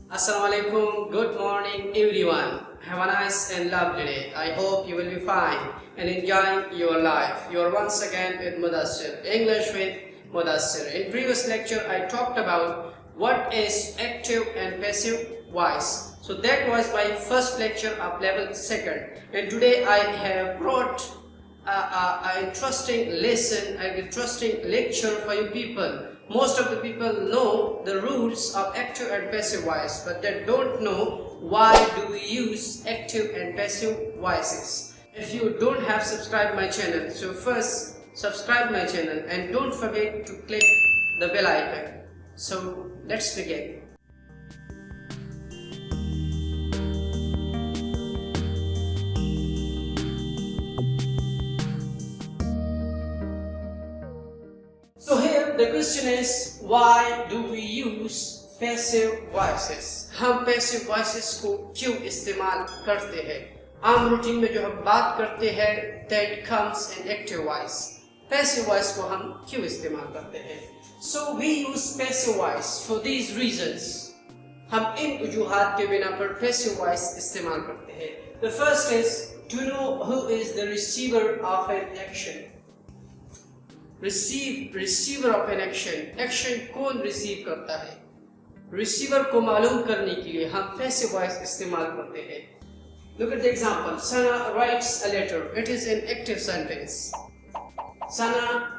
Assalamualaikum, good morning everyone. Have a nice and lovely day. I hope you will be fine and enjoying your life. You are once again with Mudassir, English with Mudassir. In previous lecture I talked about what is active and passive voice. So that was my first lecture of level 2nd, and today I have brought an interesting lesson, an interesting lecture for you people. Most of the people know the rules of active and passive voice, but they don't know why do we use active and passive voices. If you don't have subscribed my channel, so first subscribe my channel and don't forget to click the bell icon. So let's begin. So here the question is, why do we use passive voices? हम passive voices को क्यों इस्तेमाल करते हैं? आम routine में जो हम बात करते हैं that comes in active voice. Passive voice को हम क्यों इस्तेमाल करते हैं? So we use passive voice for these reasons. हम इन वजूहात के बिना पर passive voice इस्तेमाल करते हैं. The first is to know who is the receiver of an action. Receiver of an action कौन रिसीव करता है? रिसीवर को मालूम करने के लिए हम पैसिव वॉइस इस्तेमाल करते हैं. Look at the example. Sana writes a letter. It is an active sentence. Sana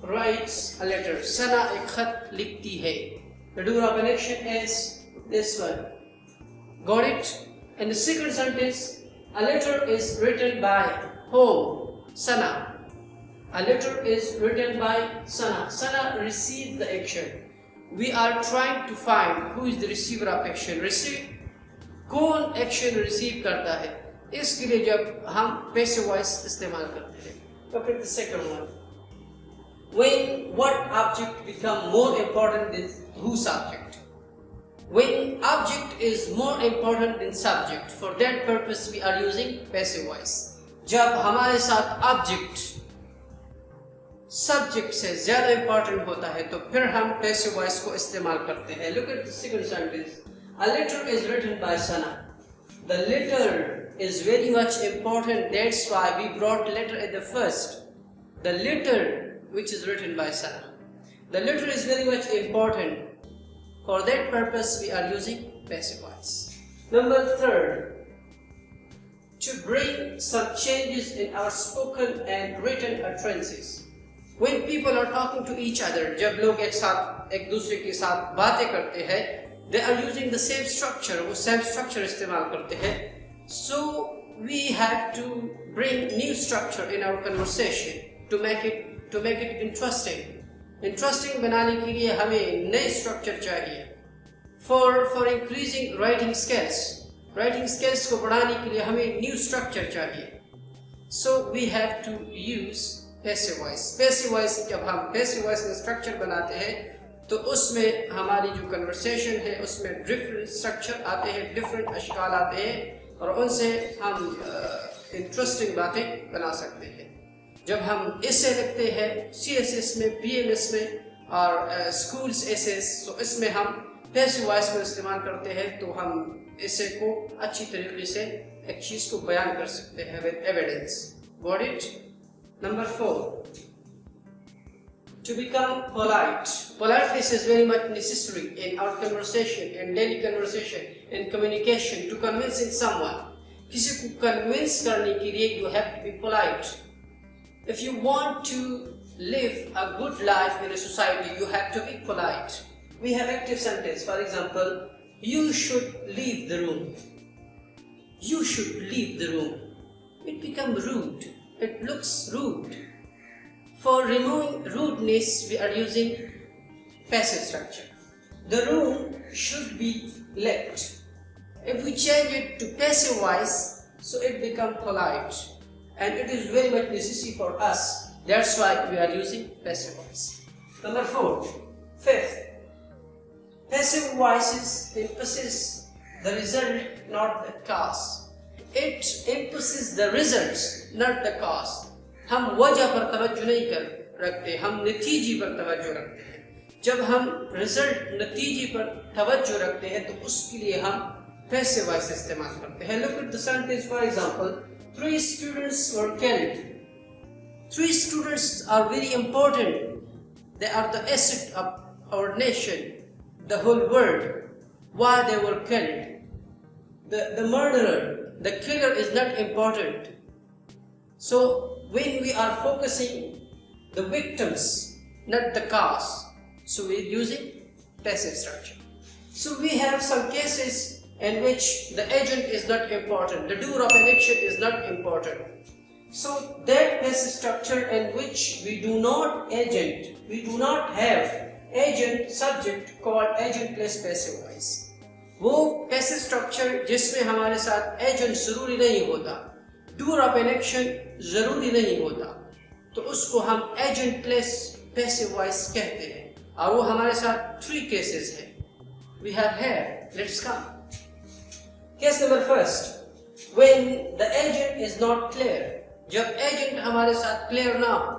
writes a letter. Sana एक खत लिखती है. The doer of an action is this one. Got it? And the second sentence, a letter is written by whom? Sana. A letter is written by Sana. Sana received the action. We are trying to find who is the receiver of action. कौन action receive करता है? इसके लिए जब हम passive voice इस्तेमाल करते हैं. Look at the second one. When what object become more important than whose subject? When object is more important than subject, for that purpose we are using passive voice. जब हमारे साथ object subject से ज्यादा important होता है तो फिर हम पैसिव वॉइस को इस्तेमाल करते हैं. Look at the second sentence. A letter is written by Sana. The letter is very much important. That's why we brought letter at the first. The letter which is written by Sana. The letter is very much important. For that purpose we are using passive voice. Number third, to bring some changes in our spoken and written utterances. When people are talking to each other, जब लोग एक दूसरे के साथ बातें करते हैं, they are using the same structure, वो same structure इस्तेमाल करते हैं. So we have to bring new structure in our conversation to make it interesting. Interesting बनाने के लिए हमें नए structure चाहिए. For increasing writing skills को बढ़ाने के लिए हमें new structure चाहिए. So we have to use passive voice. जब हम पैसिव वॉइस का स्ट्रक्चर बनाते हैं तो उसमें हमारी जो कन्वर्सेशन है उसमें डिफरेंट स्ट्रक्चर आते हैं, डिफरेंट अशकाल आते हैं और उनसे हम इंटरेस्टिंग बातें बना सकते हैं. जब हम एसे लिखते हैं CSS में, PMS में और स्कूल्स एसेस, तो इसमें हम पैसिव वॉइस को इस्तेमाल करते हैं तो हम एसे को अच्छी तरीके से एक चीज़ को बयान कर सकते हैं with evidence. Got it? Number 4, to become polite. Politeness is very much necessary in our conversation, in daily conversation, in communication, to convincing someone. किसी को convince करने के लिए you have to be polite. If you want to live a good life in a society, you have to be polite. We have active sentence. For example, you should leave the room. You should leave the room. It becomes rude. It looks rude. For removing rudeness, we are using passive structure. The room should be left. If we change it to passive voice, so it becomes polite, and it is very much necessary for us. That's why we are using passive voice. Number 5th, passive voices emphasize the result, not the cause. It emphasizes the results, not the cause. हम वजह पर तवज्जो नहीं रखते, हम नतीजे पर तवज्जो रखते हैं. जब हम रिजल्ट नतीजे पर तवज्जो रखते हैं तो उसके लिए हम पैसिव वॉइस इस्तेमाल करते हैं. Look at the sentence for example. 3 students were killed. 3 students are very important. They are the asset of our nation, the whole world. Why they were killed? The murderer, the killer is not important. So when we are focusing the victims, not the cause, so we are using passive structure. So we have some cases in which the agent is not important, the doer of an action is not important. So that passive structure in which we do not have agent subject called agent plus passive voice. वो passive structure जिसमें हमारे साथ agent जरूरी नहीं होता, doer of an action जरूरी नहीं होता, तो उसको हम एजेंट प्लस पैसिव वॉइस कहते हैं. और वो हमारे साथ 3 केसेस हैं. We have here, let's come. Case number first, when the agent is not clear. जब एजेंट हमारे साथ क्लियर ना हो,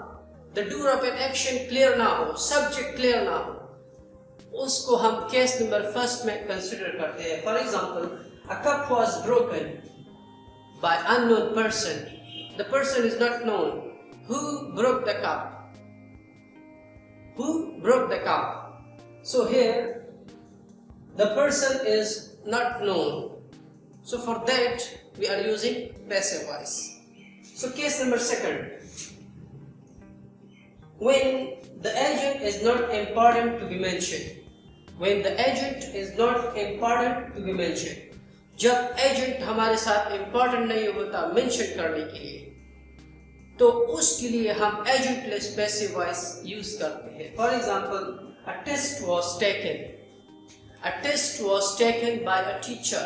the doer of an action clear ना हो, सब्जेक्ट क्लियर ना हो, उसको हम केस नंबर फर्स्ट में कंसिडर करते हैं. For example, a cup was broken by unknown person. The person is not known. Who broke the cup? Who broke the cup? So here the person is not known. So for that we are using passive voice. So case number second, when the agent is not important to be mentioned. When the agent is not important to be mentioned. जब agent हमारे साथ important नहीं होता mention करने के लिए, तो उसके लिए हम agent plus passive voice use करते हैं. For example, a test was taken. A test was taken by a teacher.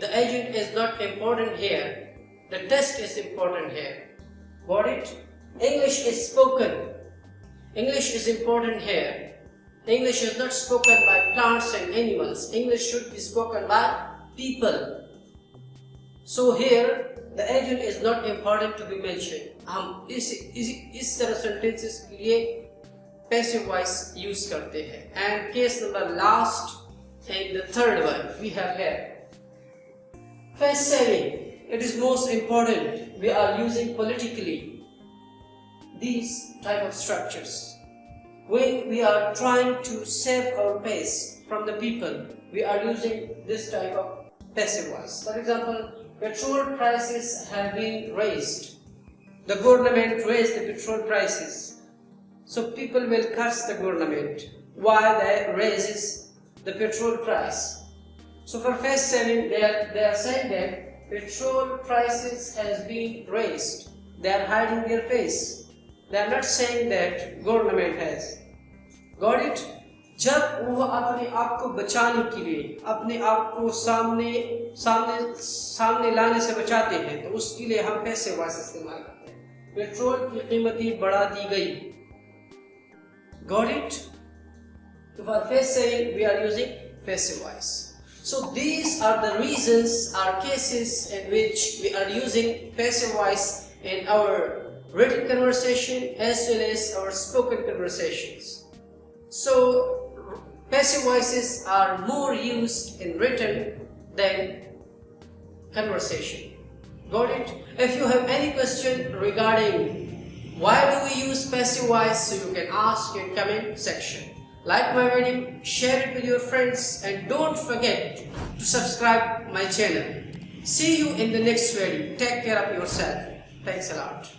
The agent is not important here, the test is important here. Got it? English is spoken. English is important here. English is not spoken by plants and animals. English should be spoken by people. So here the agent is not important to be mentioned. हम इस तरह sentences के लिए passive voice use करते हैं. And case number last and the third one we have here, face saving. It is most important. We are using politically these type of structures. When we are trying to save our face from the people, we are using this type of passive voice. For example, petrol prices have been raised. The government raised the petrol prices. So people will curse the government. Why they raises the petrol price? So for face saving, they are saying that petrol prices has been raised. They are hiding their face. They are not saying that government has. Got it? जब वो अपने आप को बचाने के लिए, अपने आप को सामने लाने से बचाते हैं, तो उसके लिए हम पैसिव वॉइस इस्तेमाल करते हैं. पेट्रोल की कीमतें बढ़ा दी गई. Got it? So for face saving we are using passive voice. So these are the reasons, are cases in which we are using passive voice in our written conversation as well as our spoken conversations. So passive voices are more used in written than conversation. Got it? If you have any question regarding why do we use passive voice, so you can ask in comment section. Like my video, share it with your friends, and don't forget to subscribe my channel. See you in the next video. Take care of yourself. Thanks a lot.